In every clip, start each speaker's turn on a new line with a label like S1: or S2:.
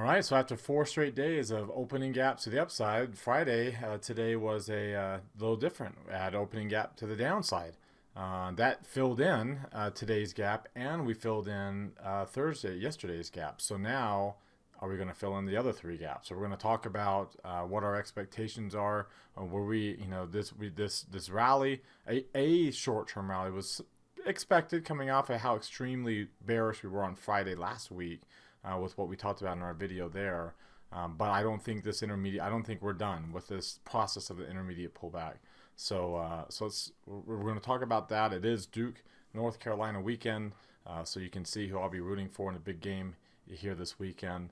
S1: All right, so after 4 straight days of opening gaps to the upside, Friday today was a little different. We had opening gap to the downside. That filled in today's gap, and we filled in yesterday's gap. So now, are we going to fill in the other three gaps? So we're going to talk about what our expectations are. Where this rally, a short-term rally, was expected coming off of how extremely bearish we were on Friday last week. With what we talked about in our video there. But I don't think I don't think we're done with this process of the intermediate pullback. So we're going to talk about that. It is Duke, North Carolina weekend. So you can see who I'll be rooting for in a big game here this weekend.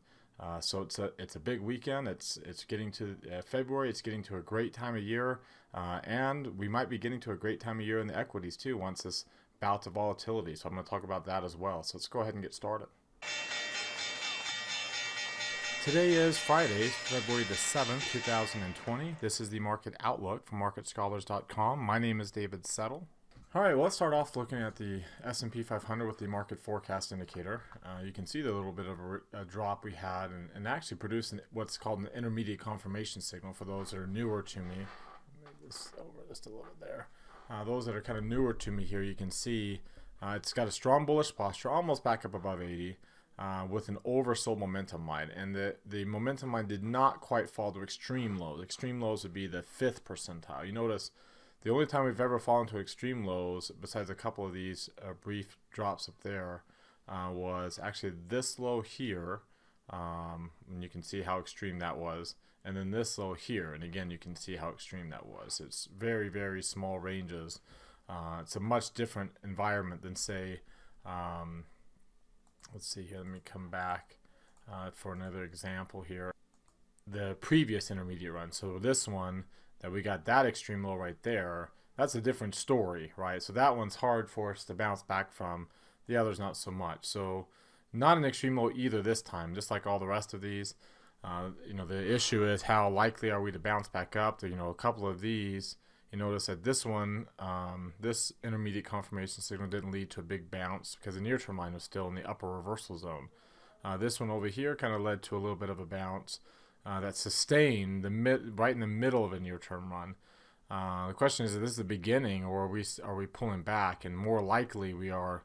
S1: So it's a big weekend. It's getting to February. It's getting to a great time of year. And we might be getting to a great time of year in the equities too once this bout of volatility. So I'm going to talk about that as well. So let's go ahead and get started. Today is Friday, February the 7th, 2020. This is the Market Outlook from MarketScholars.com. My name is David Settle. All right, well, let's start off looking at the S&P 500 with the market forecast indicator. You can see the little bit of a drop we had and actually produced what's called an intermediate confirmation signal for those that are newer to me. Move this over just a little bit there. Those that are kind of newer to me here, you can see it's got a strong bullish posture, almost back up above 80. With an oversold momentum line, and the momentum line did not quite fall to extreme lows. Extreme lows would be the 5th percentile. You notice the only time we've ever fallen to extreme lows, besides a couple of these brief drops up there, was actually this low here, and you can see how extreme that was, and then this low here, and again you can see how extreme that was. It's very, very small ranges. It's a much different environment than, say, let's see here, let me come back for another example here. The previous intermediate run, so this one that we got that extreme low right there, that's a different story, right? So that one's hard for us to bounce back from. The other's not so much. So not an extreme low either this time, just like all the rest of these. The issue is how likely are we to bounce back up. A couple of these, you notice that this one, this intermediate confirmation signal didn't lead to a big bounce because the near-term line was still in the upper reversal zone. This one over here kind of led to a little bit of a bounce that sustained right in the middle of a near-term run. The question is this the beginning, or are we pulling back? And more likely we are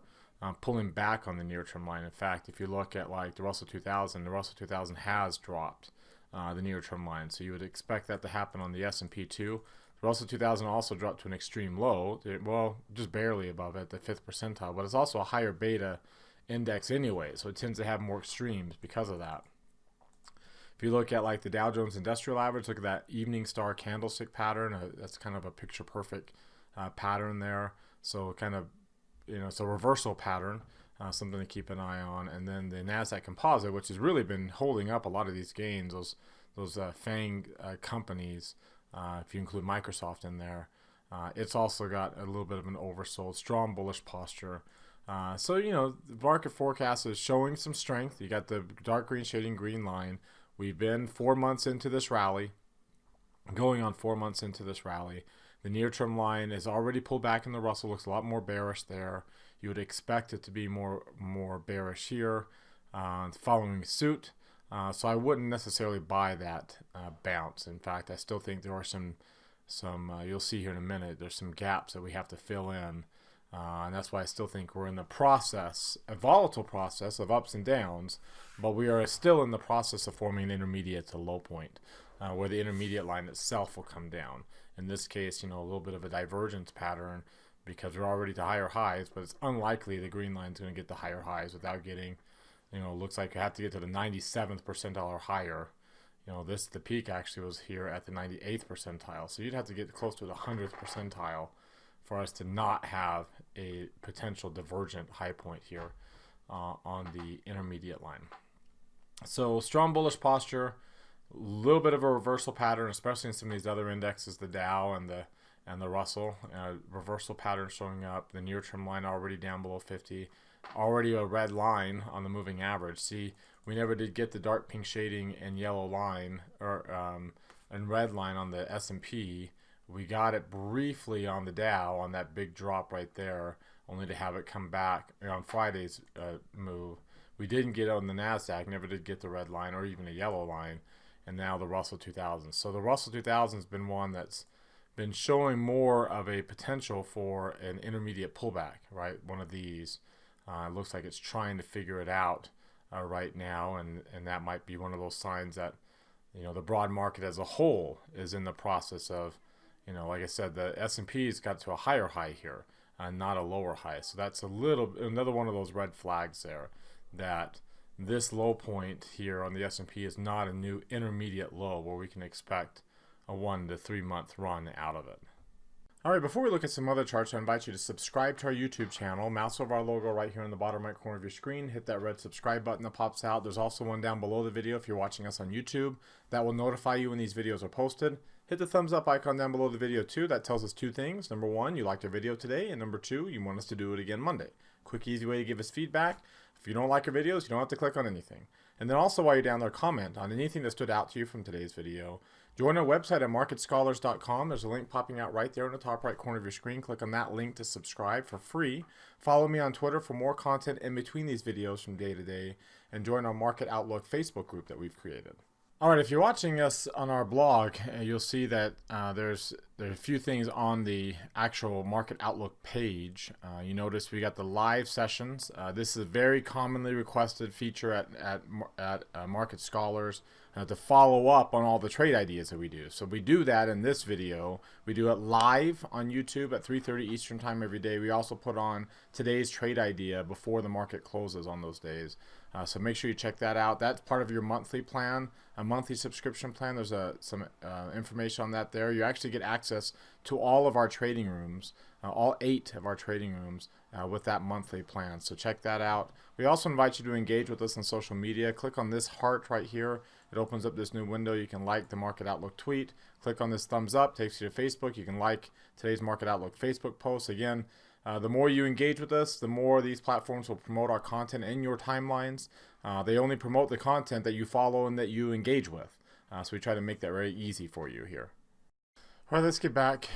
S1: pulling back on the near-term line. In fact, if you look at like the Russell 2000 has dropped the near-term line, so you would expect that to happen on the S&P too. The Russell 2000 also dropped to an extreme low, well, just barely above it, the 5th percentile, but it's also a higher beta index anyway, so it tends to have more extremes because of that. If you look at like the Dow Jones Industrial Average, look at that evening star candlestick pattern. That's kind of a picture perfect pattern there. So kind of, it's a reversal pattern, something to keep an eye on. And then the NASDAQ Composite, which has really been holding up a lot of these gains, those FANG companies. If you include Microsoft in there, it's also got a little bit of an oversold, strong bullish posture. So the market forecast is showing some strength. You got the dark green shading green line. We've been 4 months into this rally, going on 4 months into this rally. The near-term line is already pulled back in the Russell, looks a lot more bearish there. You would expect it to be more bearish here, following suit. So I wouldn't necessarily buy that bounce. In fact, I still think there are some you'll see here in a minute, there's some gaps that we have to fill in. And that's why I still think we're in the process, a volatile process of ups and downs, but we are still in the process of forming an intermediate to low point, where the intermediate line itself will come down. In this case, a little bit of a divergence pattern because we're already to higher highs, but it's unlikely the green line is going to get the higher highs without getting, looks like you have to get to the 97th percentile or higher. The peak actually was here at the 98th percentile. So you'd have to get close to the 100th percentile for us to not have a potential divergent high point here on the intermediate line. So strong bullish posture, a little bit of a reversal pattern, especially in some of these other indexes, the Dow and the Russell. Reversal pattern showing up. The near-term line already down below 50. Already a red line on the moving average. See, we never did get the dark pink shading and yellow line and red line on the S&P. We got it briefly on the Dow on that big drop right there, only to have it come back on Friday's move. We didn't get on the NASDAQ, never did get the red line or even a yellow line, and now the Russell 2000. So the Russell 2000 has been one that's been showing more of a potential for an intermediate pullback, right? One of these. It looks like it's trying to figure it out right now, and that might be one of those signs that, you know, the broad market as a whole is in the process of, you know, like I said, the S&P's got to a higher high here, not a lower high. So that's another one of those red flags there, that this low point here on the S&P is not a new intermediate low where we can expect a 1 to 3 month run out of it. All right, before we look at some other charts, I invite you to subscribe to our YouTube channel. Mouse over our logo right here in the bottom right corner of your screen. Hit that red subscribe button that pops out. There's also one down below the video if you're watching us on YouTube. That will notify you when these videos are posted. Hit the thumbs up icon down below the video too. That tells us two things. Number one, you liked our video today. And number two, you want us to do it again Monday. Quick, easy way to give us feedback. If you don't like our videos, you don't have to click on anything. And then also while you're down there, comment on anything that stood out to you from today's video. Join our website at marketscholars.com. There's a link popping out right there in the top right corner of your screen. Click on that link to subscribe for free. Follow me on Twitter for more content in between these videos from day to day. And join our Market Outlook Facebook group that we've created. All right, if you're watching us on our blog, you'll see that there's a few things on the actual Market Outlook page. You notice we got the live sessions. This is a very commonly requested feature at Market Scholars to follow up on all the trade ideas that we do. So we do that in this video. We do it live on YouTube at 3:30 Eastern time every day. We also put on today's trade idea before the market closes on those days. So make sure you check that out. That's part of your monthly plan, a monthly subscription plan. There's some information on that there. You actually get access to all of our trading rooms, all 8 of our trading rooms with that monthly plan. So check that out. We also invite you to engage with us on social media. Click on this heart right here. It opens up this new window. You can like the Market Outlook tweet. Click on this thumbs up, takes you to Facebook. You can like today's Market Outlook Facebook post. Again, the more you engage with us, the more these platforms will promote our content in your timelines. They only promote the content that you follow and that you engage with. So we try to make that very easy for you here. All right, let's get back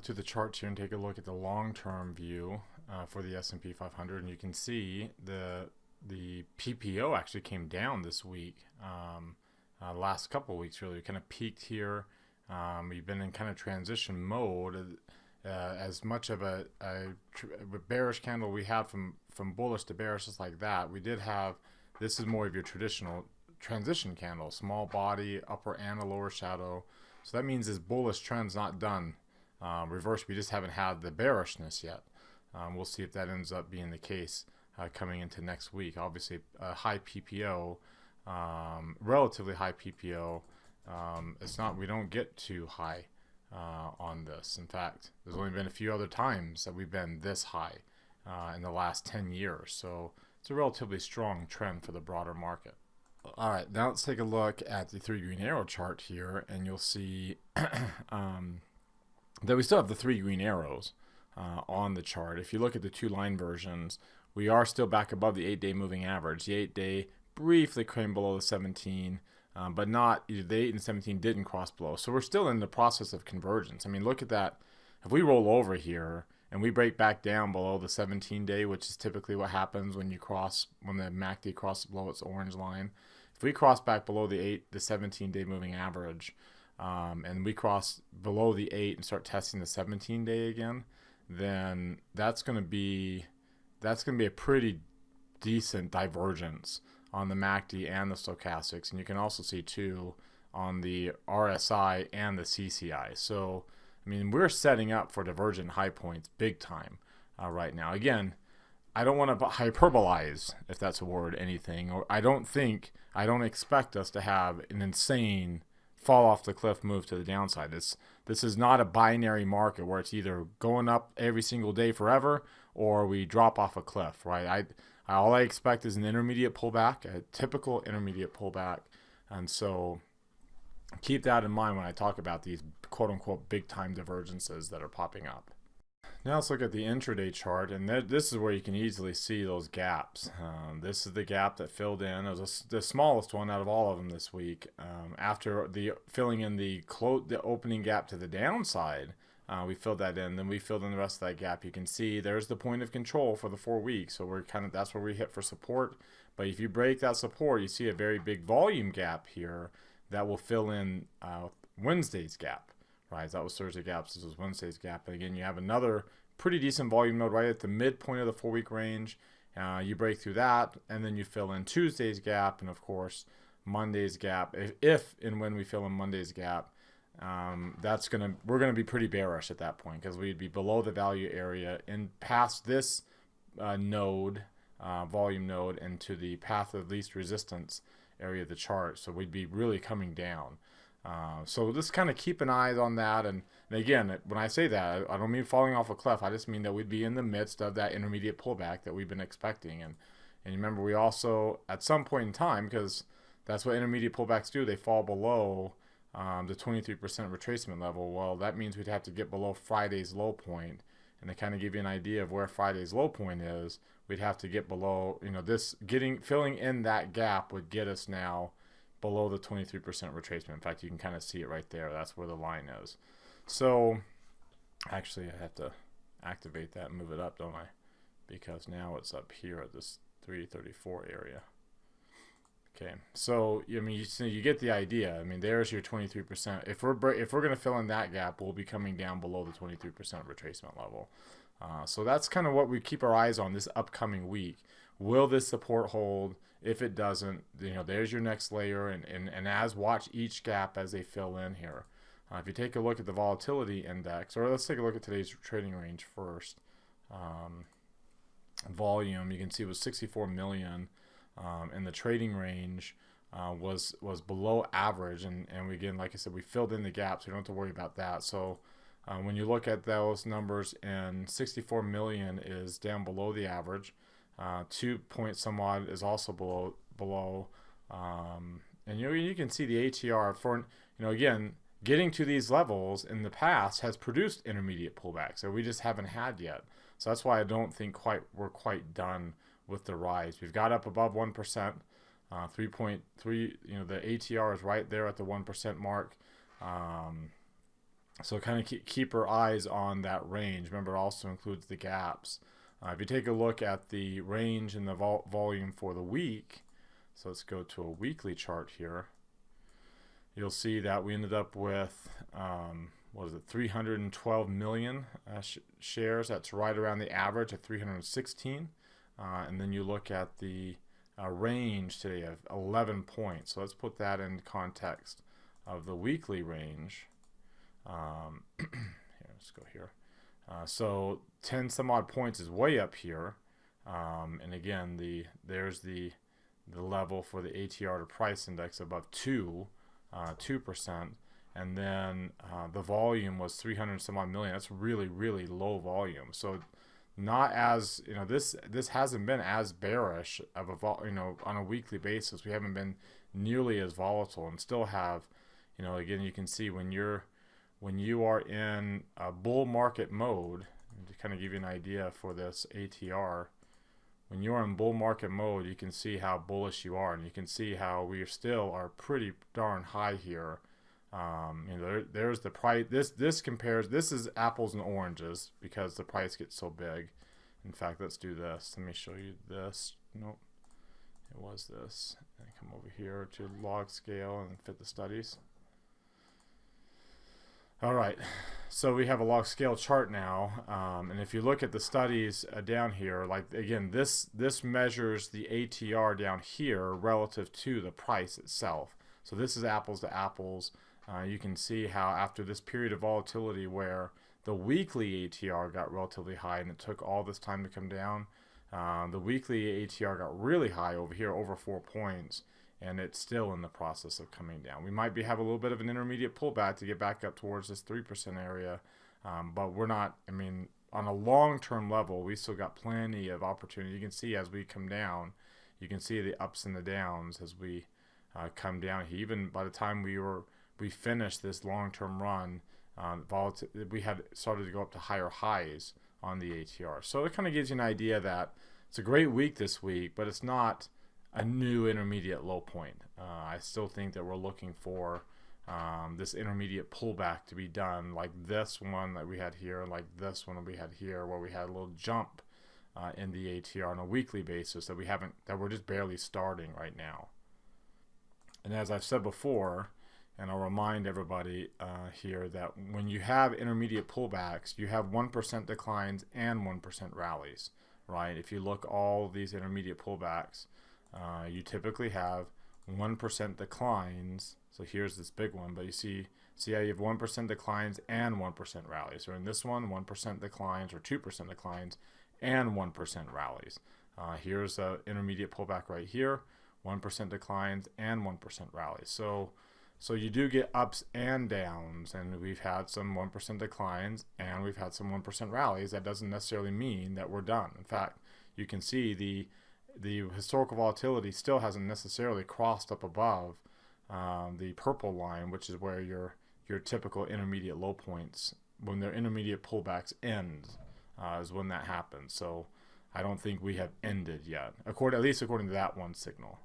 S1: to the charts here and take a look at the long-term view for the S&P 500. And you can see the PPO actually came down this week. Last couple of weeks really kind of peaked here. We've been in kind of transition mode. As much of a bearish candle we had from bullish to bearish, just like that, we did have, this is more of your traditional transition candle, small body, upper and a lower shadow. So that means this bullish trend's not done. Reverse, we just haven't had the bearishness yet. We'll see if that ends up being the case coming into next week. Obviously, a high PPO, relatively high PPO. It's not, we don't get too high on this. In fact, there's only been a few other times that we've been this high in the last 10 years. So it's a relatively strong trend for the broader market. All right, now let's take a look at the 3 green arrow chart here, and you'll see that we still have the 3 green arrows on the chart. If you look at the 2 line versions, we are still back above the 8-day moving average. The 8-day briefly came below the 17, but not, the 8 and 17 didn't cross below. So we're still in the process of convergence. I mean, look at that. If we roll over here and we break back down below the 17-day, which is typically what happens when you cross, when the MACD crosses below its orange line. If we cross back below the 17-day moving average, and we cross below the 8 and start testing the 17-day again, then that's going to be a pretty decent divergence on the MACD and the stochastics, and you can also see too on the RSI and the CCI. So I mean, we're setting up for divergent high points big time right now. Again, I don't want to hyperbolize, if that's a word, anything, or I don't expect us to have an insane fall off the cliff move to the downside. This is not a binary market where it's either going up every single day forever or we drop off a cliff, right? All I expect is an intermediate pullback, a typical intermediate pullback, and so keep that in mind when I talk about these quote-unquote big-time divergences that are popping up. Now let's look at the intraday chart, and this is where you can easily see those gaps. This is the gap that filled in. It was the smallest one out of all of them this week. After filling in the opening gap to the downside, We filled that in. Then we filled in the rest of that gap. You can see there's the point of control for the 4 weeks. So we're that's where we hit for support. But if you break that support, you see a very big volume gap here that will fill in Wednesday's gap, right? That was Thursday gap. So this was Wednesday's gap. And again, you have another pretty decent volume node right at the midpoint of the 4-week range. You break through that, and then you fill in Tuesday's gap, and of course Monday's gap. If and when we fill in Monday's gap, we're gonna be pretty bearish at that point, because we'd be below the value area and past this node, volume node, into the path of least resistance area of the chart. So we'd be really coming down. So just kind of keep an eye on that. And again, when I say that, I don't mean falling off a cliff. I just mean that we'd be in the midst of that intermediate pullback that we've been expecting. And remember, we also, at some point in time, because that's what intermediate pullbacks do, they fall below the 23% retracement level. Well, that means we'd have to get below Friday's low point. And to kind of give you an idea of where Friday's low point is, we'd have to get below, filling in that gap would get us now below the 23% retracement. In fact, you can kind of see it right there. That's where the line is. So actually, I have to activate that and move it up, don't I? Because now it's up here at this 334 area. Okay, so you get the idea. I mean, there's your 23%. If we're going to fill in that gap, we'll be coming down below the 23% retracement level. So that's kind of what we keep our eyes on this upcoming week. Will this support hold? If it doesn't, there's your next layer, and watch each gap as they fill in here. If you take a look at the volatility index, or let's take a look at today's trading range first. Volume, you can see, was 64 million, and the trading range was below average. And again, like I said, we filled in the gaps. So we don't have to worry about that. So when you look at those numbers, and 64 million is down below the average. 2 point some odd is also below, and you can see the ATR for, again, getting to these levels in the past has produced intermediate pullbacks that we just haven't had yet. So that's why I don't think we're quite done with the rise. We've got up above 1%, 3.3. The ATR is right there at the 1% mark. So kind of keep our eyes on that range. Remember, it also includes the gaps. If you take a look at the range and the volume for the week, so let's go to a weekly chart here, you'll see that we ended up with, 312 million shares. That's right around the average at 316. And then you look at the range today of 11 points. So let's put that in context of the weekly range. Here, let's go here. So 10 some odd points is way up here, and again, there's the level for the ATR to price index above 2%, and then the volume was 300 some odd million. That's really low volume. So not as, this hasn't been as bearish of on a weekly basis. We haven't been nearly as volatile, and still have, again, you can see when you are in a bull market mode, to kind of give you an idea for this ATR, when you're in bull market mode, you can see how bullish you are, and you can see how we still are pretty darn high here. There's the price. This compares. This is apples and oranges because the price gets so big. In fact, let's do this. Let me show you this. Nope, it was this. And come over here to log scale and fit the studies. All right, so we have a log scale chart now, and if you look at the studies down here, like again, this measures the ATR down here relative to the price itself. So this is apples to apples. You can see how after this period of volatility where the weekly ATR got relatively high and it took all this time to come down, the weekly ATR got really high over here, over 4 points. And it's still in the process of coming down. We might have a little bit of an intermediate pullback to get back up towards this 3% area, but we're not, on a long-term level, we still got plenty of opportunity. You can see as we come down, you can see the ups and the downs as we come down. Even by the time we finished this long-term run, we had started to go up to higher highs on the ATR. So it kind of gives you an idea that it's a great week this week, but it's not a new intermediate low point. I still think that we're looking for this intermediate pullback to be done, like this one that we had here, like this one we had here, where we had a little jump in the ATR on a weekly basis that we're just barely starting right now. And as I've said before, and I'll remind everybody here that when you have intermediate pullbacks, you have 1% declines and 1% rallies, right? If you look all these intermediate pullbacks, you typically have 1% declines. So here's this big one, but you see how you have 1% declines and 1% rallies. So in this one, 1% declines or 2% declines and 1% rallies. Here's an intermediate pullback right here, 1% declines and 1% rallies. So you do get ups and downs, and we've had some 1% declines and we've had some 1% rallies. That doesn't necessarily mean that we're done. In fact, you can see the historical volatility still hasn't necessarily crossed up above the purple line, which is where your typical intermediate low points, when their intermediate pullbacks end, is when that happens. So I don't think we have ended yet, at least according to that one signal.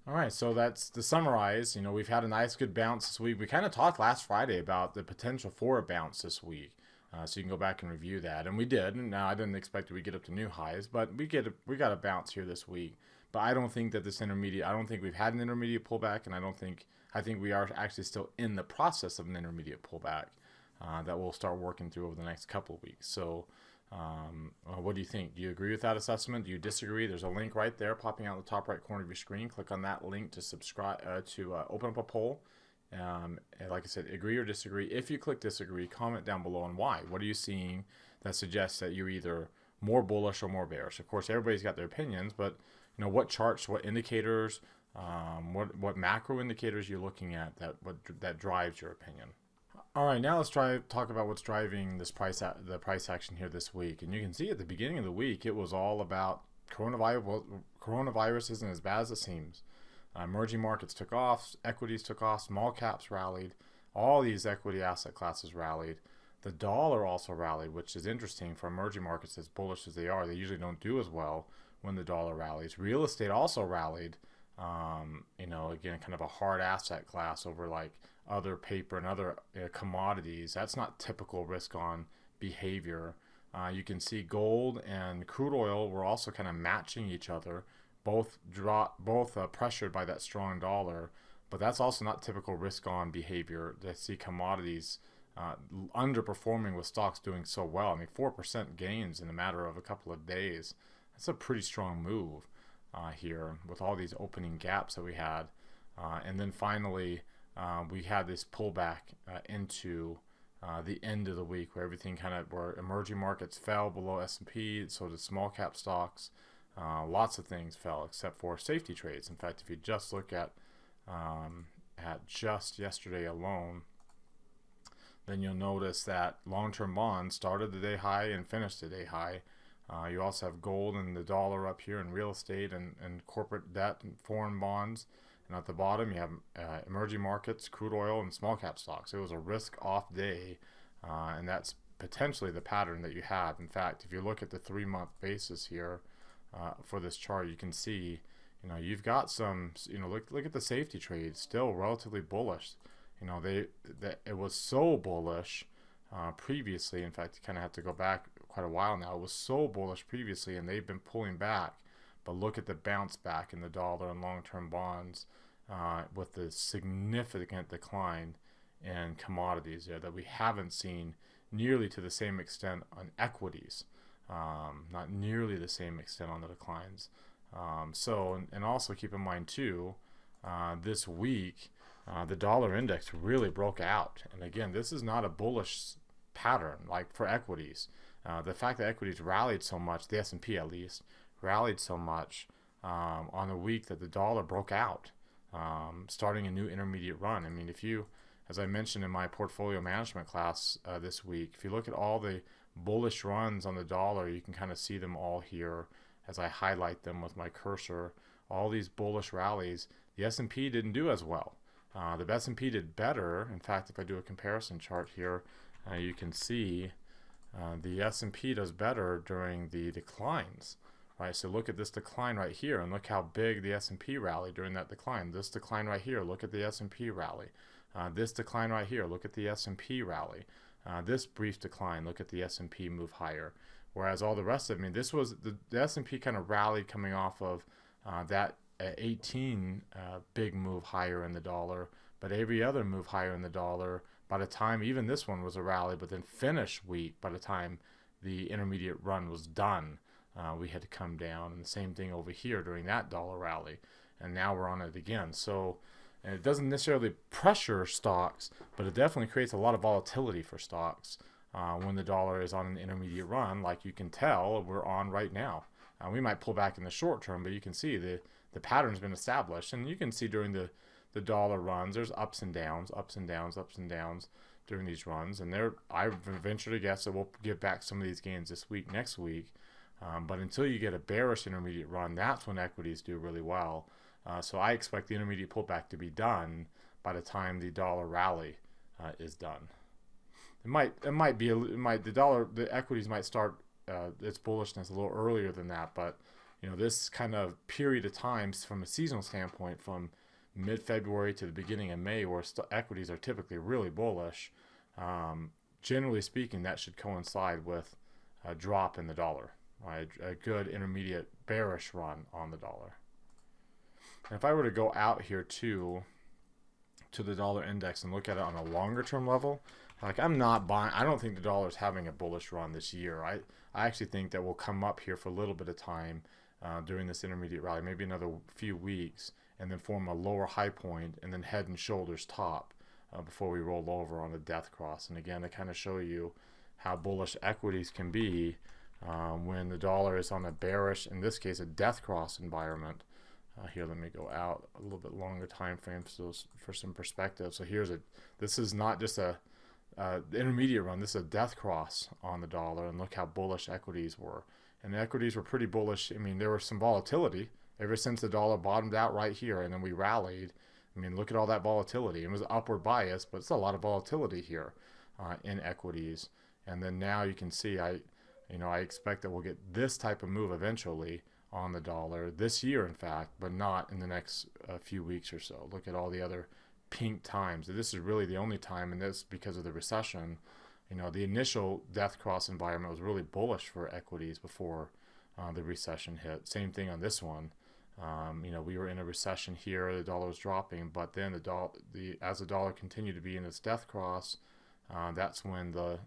S1: All right, so that's to summarize. We've had a nice good bounce this week. We kind of talked last Friday about the potential for a bounce this week, so you can go back and review that, and we did. And now I didn't expect that we get up to new highs, but we got a bounce here this week. But I don't think that I don't think we've had an intermediate pullback, and I think we are actually still in the process of an intermediate pullback that we'll start working through over the next couple of weeks. So what do you think? Do you agree with that assessment? Do you disagree? There's a link right there popping out in the top right corner of your screen. Click on that link to subscribe, to open up a poll. And like I said, agree or disagree. If you click disagree, comment down below on why. What are you seeing that suggests that you're either more bullish or more bearish? Of course, everybody's got their opinions, but what charts, what indicators, what macro indicators you're looking at that drives your opinion. All right, now let's talk about what's driving the price action here this week. And you can see at the beginning of the week, it was all about coronavirus isn't as bad as it seems. Emerging markets took off, equities took off, small caps rallied, all these equity asset classes rallied. The dollar also rallied, which is interesting for emerging markets as bullish as they are. They usually don't do as well when the dollar rallies. Real estate also rallied. Again, kind of a hard asset class over like other paper and other commodities. That's not typical risk on behavior. You can see gold and crude oil were also kind of matching each other, both pressured by that strong dollar, but that's also not typical risk on behavior. To see commodities underperforming with stocks doing so well. I mean, 4% gains in a matter of a couple of days. That's a pretty strong move here with all these opening gaps that we had. And then finally, we had this pullback into the end of the week where where emerging markets fell below S&P, so did small cap stocks. Lots of things fell except for safety trades. In fact, if you just look at just yesterday alone, then you'll notice that long-term bonds started the day high and finished the day high. You also have gold and the dollar up here, and real estate and corporate debt and foreign bonds. And at the bottom, you have emerging markets, crude oil, and small cap stocks. It was a risk-off day, and that's potentially the pattern that you have. In fact, if you look at the 3-month basis here for this chart, you can see, you've got some, look at the safety trades, still relatively bullish. It was so bullish previously. In fact, you kind of have to go back quite a while now. It was so bullish previously, and they've been pulling back. But look at the bounce back in the dollar and long-term bonds with the significant decline in commodities there that we haven't seen nearly to the same extent on equities. Not nearly the same extent on the declines. And also keep in mind too, this week, the dollar index really broke out. And again, this is not a bullish pattern like for equities. The fact that equities rallied so much, the S&P at least, rallied so much on a week that the dollar broke out, starting a new intermediate run. I mean, as I mentioned in my portfolio management class this week, if you look at all the bullish runs on the dollar, you can kind of see them all here as I highlight them with my cursor. All these bullish rallies, the S&P didn't do as well. The S&P did better. In fact, if I do a comparison chart here, you can see the S&P does better during the declines, right? So look at this decline right here, and look how big the S&P rallied during that decline. This decline right here, look at the S&P rally. This decline right here, look at the S&P rally. This brief decline, look at the S&P move higher. Whereas all the rest of it, I mean, this was the S&P kind of rallied coming off of that 18 big move higher in the dollar, but every other move higher in the dollar, by the time even this one was a rally, but then finished weak by the time the intermediate run was done. We had to come down, and the same thing over here during that dollar rally, and now we're on it again. So, and it doesn't necessarily pressure stocks, but it definitely creates a lot of volatility for stocks when the dollar is on an intermediate run, like you can tell we're on right now. We might pull back in the short term, but you can see the pattern's been established, and you can see during the dollar runs, there's ups and downs, ups and downs, ups and downs during these runs, and I venture to guess that we'll give back some of these gains this week, next week. But until you get a bearish intermediate run, that's when equities do really well. So I expect the intermediate pullback to be done by the time the dollar rally is done. The equities might start its bullishness a little earlier than that, but this kind of period of times from a seasonal standpoint, from mid-February to the beginning of May, where equities are typically really bullish, generally speaking, that should coincide with a drop in the dollar. Right, a good intermediate bearish run on the dollar. And if I were to go out here to the dollar index and look at it on a longer term level, like I'm not buying, I don't think the dollar is having a bullish run this year. I actually think that we'll come up here for a little bit of time during this intermediate rally, maybe another few weeks, and then form a lower high point and then head and shoulders top before we roll over on a death cross. And again, to kind of show you how bullish equities can be when the dollar is on a bearish, in this case, a death cross environment. Here, let me go out a little bit longer time frame for some perspective. So this is not just the intermediate run. This is a death cross on the dollar, and look how bullish equities were. And the equities were pretty bullish. I mean, there was some volatility ever since the dollar bottomed out right here, and then we rallied. I mean, look at all that volatility. It was upward bias, but it's a lot of volatility here in equities. And then now you can see I expect that we'll get this type of move eventually on the dollar this year, in fact, but not in the next few weeks or so. Look at all the other pink times. This is really the only time, and this because of the recession. The initial death cross environment was really bullish for equities before the recession hit. Same thing on this one. We were in a recession here, the dollar was dropping, but then as the dollar continued to be in its death cross, that's when the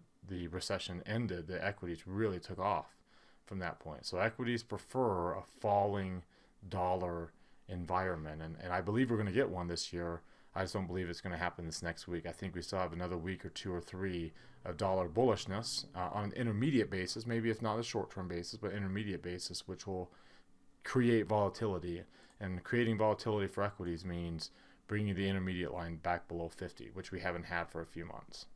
S1: recession ended. The equities really took off from that point. So equities prefer a falling dollar environment, and I believe we're going to get one this year. I just don't believe it's going to happen this next week. I think we still have another week or two or three of dollar bullishness on an intermediate basis, maybe if not a short-term basis, but intermediate basis, which will create volatility. And creating volatility for equities means bringing the intermediate line back below 50, which we haven't had for a few months.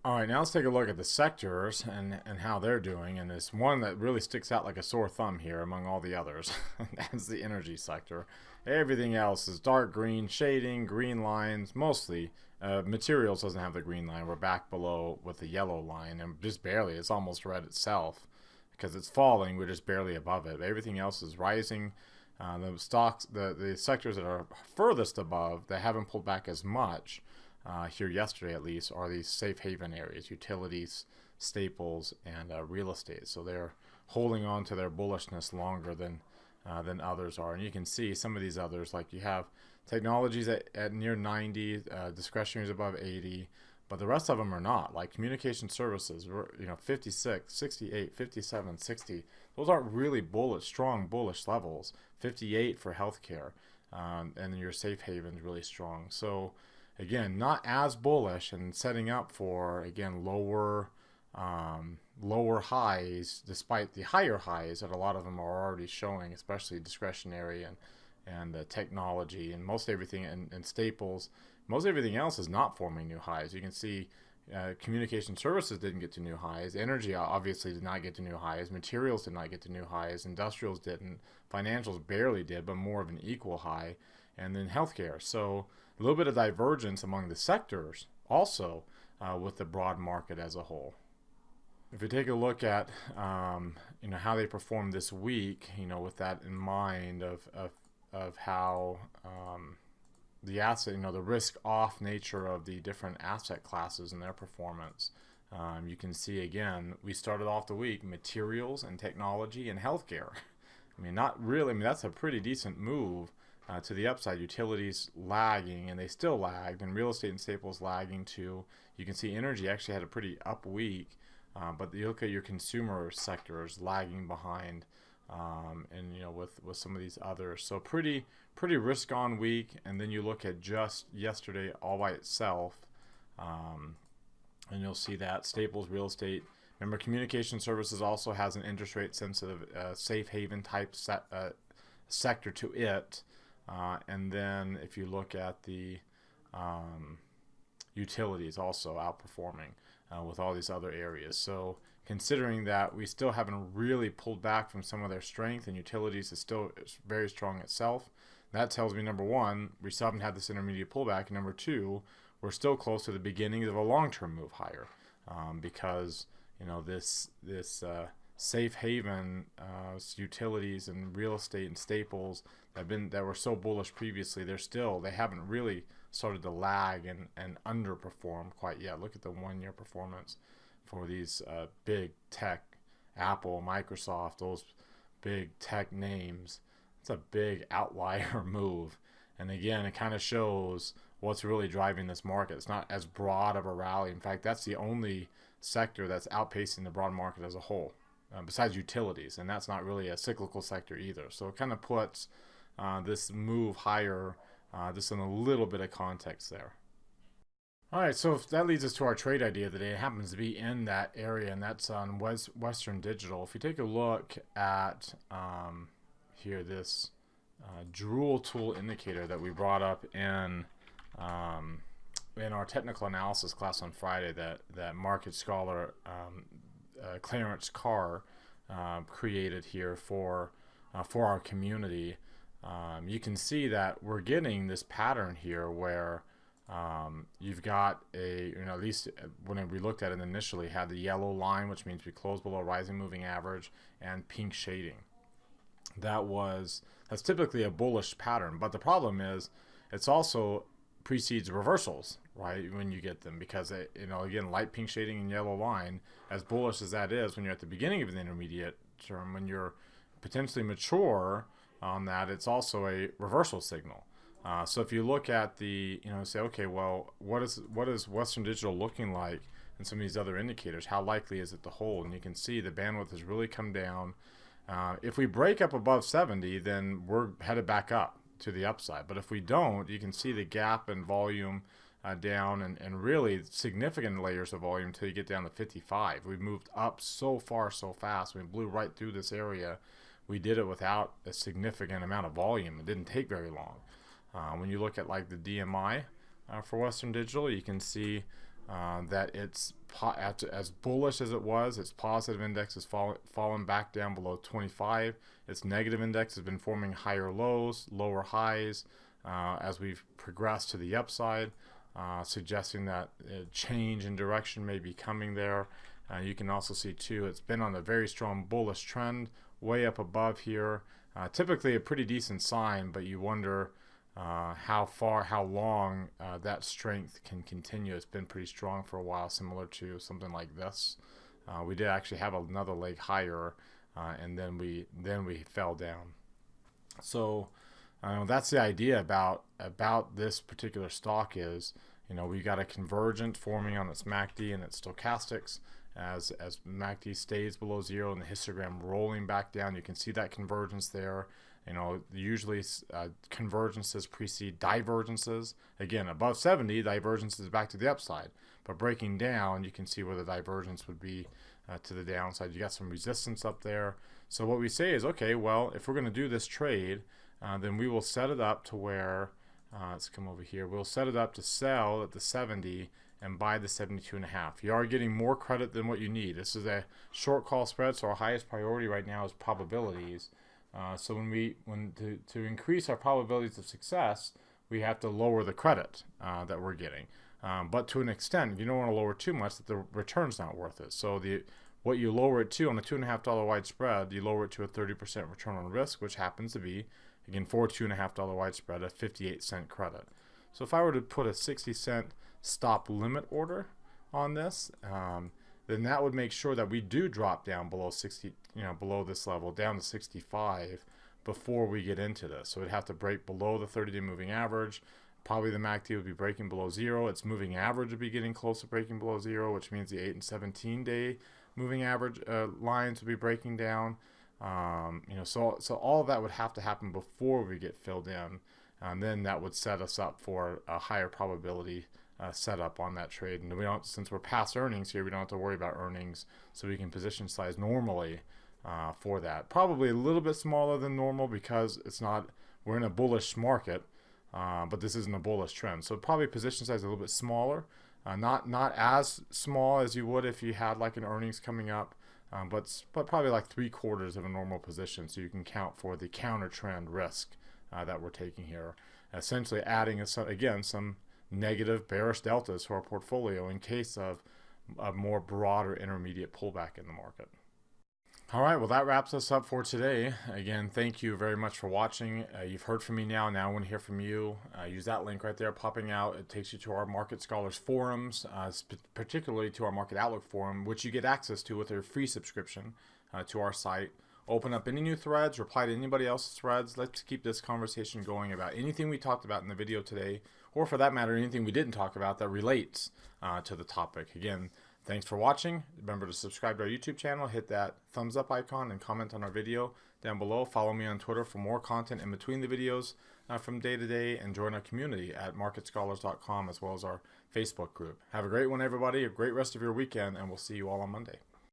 S1: All right, now let's take a look at the sectors and how they're doing. And there's one that really sticks out like a sore thumb here among all the others. That's the energy sector. Everything else is dark green, shading, green lines, mostly. Materials doesn't have the green line. We're back below with the yellow line, and just barely. It's almost red itself because it's falling. We're just barely above it. Everything else is rising. The stocks, the sectors that are furthest above, that haven't pulled back as much, here yesterday at least, are these safe haven areas: utilities, staples, and real estate. So they're holding on to their bullishness longer than others are. And you can see some of these others, like you have technologies at near 90, discretionary is above 80, but the rest of them are not. Like communication services, 56, 68, 57, 60. Those aren't really strong bullish levels. 58 for healthcare, and then your safe haven is really strong. So again, not as bullish, and setting up for, again, lower highs, despite the higher highs that a lot of them are already showing, especially discretionary and technology, and most everything, and staples. Most everything else is not forming new highs. You can see communication services didn't get to new highs. Energy obviously did not get to new highs. Materials did not get to new highs. Industrials didn't. Financials barely did, but more of an equal high. And then healthcare. So a little bit of divergence among the sectors also with the broad market as a whole. if you take a look at how they performed this week, with that in mind of how the asset, the risk off nature of the different asset classes and their performance. You can see again, we started off the week materials and technology and healthcare. I mean, not really. I mean, that's a pretty decent move to the upside. Utilities lagging, and they still lagged, and real estate and staples lagging too. You can see energy actually had a pretty up week, but you look at your consumer sectors lagging behind, and with some of these others. So pretty risk on week. And then you look at just yesterday all by itself. And you'll see that staples, real estate. Remember, communication services also has an interest rate sensitive, safe haven type sector to it. And then if you look at the utilities, also outperforming with all these other areas. So considering that we still haven't really pulled back from some of their strength, and utilities is still very strong itself, that tells me, number one, we still haven't had this intermediate pullback, and number two, we're still close to the beginning of a long-term move higher, because this safe haven utilities and real estate and staples that were so bullish previously, they haven't really started to lag and underperform quite yet. Look at the 1 year performance for these big tech, Apple, Microsoft, those big tech names. It's a big outlier move, and again, it kind of shows what's really driving this market. It's not as broad of a rally. In fact, that's the only sector that's outpacing the broad market as a whole, besides utilities, and that's not really a cyclical sector either. So it kind of puts this move higher just in a little bit of context there. All right, so that leads us to our trade idea of the day. It happens to be in that area, and that's on Western Digital. If you take a look at here, this Drool tool indicator that we brought up in our technical analysis class on Friday, that market scholar Clarence Carr created here for our community. You can see that we're getting this pattern here where you've got at least when we looked at it initially, had the yellow line, which means we closed below rising moving average, and pink shading. That's typically a bullish pattern, but the problem is it's also precedes reversals, right, when you get them, because again, light pink shading and yellow line, as bullish as that is when you're at the beginning of an intermediate term, when you're potentially mature on that, it's also a reversal signal. So if you look at say, okay, well, what is Western Digital looking like in some of these other indicators? How likely is it to hold? And you can see the bandwidth has really come down. If we break up above 70, then we're headed back up to the upside. But if we don't, you can see the gap in volume down, and really significant layers of volume until you get down to 55. We've moved up so far so fast. We blew right through this area. We did it without a significant amount of volume. It didn't take very long. When you look at like the DMI for Western Digital, you can see that it's as bullish as it was. Its positive index has fallen back down below 25. Its negative index has been forming higher lows, lower highs as we've progressed to the upside, suggesting that a change in direction may be coming there. You can also see too, it's been on a very strong bullish trend, way up above here. Typically a pretty decent sign, but you wonder how long that strength can continue. It's been pretty strong for a while, similar to something like this. We did actually have another leg higher, and then we fell down. So that's the idea about this particular stock is, we got a convergent forming on its MACD and its stochastics. As MACD stays below zero and the histogram rolling back down, you can see that convergence there. Usually convergences precede divergences. Again, above 70, divergence is back to the upside. But breaking down, you can see where the divergence would be to the downside. You got some resistance up there. So what we say is, okay, well, if we're going to do this trade, then we will set it up to where, let's come over here, we'll set it up to sell at the 70 and buy the 72.5. You are getting more credit than what you need. This is a short call spread, so our highest priority right now is probabilities. So to increase our probabilities of success, we have to lower the credit that we're getting. But to an extent, if you don't want to lower too much, that the return's not worth it. So what you lower it to on a $2.50 wide spread, you lower it to a 30% return on risk, which happens to be, again, for a $2.50 wide spread, a 58-cent credit. So if I were to put a 60-cent stop limit order on this, then that would make sure that we do drop down below 60, below this level, down to 65 before we get into this. So it'd have to break below the 30-day moving average. Probably the MACD would be breaking below zero. Its moving average would be getting close to breaking below zero, which means the 8 and 17-day moving average lines would be breaking down. So all of that would have to happen before we get filled in, and then that would set us up for a higher probability setup on that trade. And we don't, since we're past earnings here, we don't have to worry about earnings, so we can position size normally for that. Probably a little bit smaller than normal because we're in a bullish market, but this isn't a bullish trend. So probably position size a little bit smaller, not as small as you would if you had like an earnings coming up, but probably like 3/4 of a normal position, so you can count for the counter trend risk that we're taking here. Essentially adding some negative bearish deltas to our portfolio in case of a more broader intermediate pullback in the market. All right, well, that wraps us up for today. Again, thank you very much for watching. You've heard from me now. Now I want to hear from you. Use that link right there popping out. It takes you to our Market Scholars forums, particularly to our Market Outlook forum, which you get access to with a free subscription to our site. Open up any new threads, reply to anybody else's threads. Let's keep this conversation going about anything we talked about in the video today, or for that matter, anything we didn't talk about that relates to the topic. Again, thanks for watching. Remember to subscribe to our YouTube channel, hit that thumbs up icon, and comment on our video down below. Follow me on Twitter for more content in between the videos from day to day, and join our community at marketscholars.com as well as our Facebook group. Have a great one, everybody. A great rest of your weekend, and we'll see you all on Monday.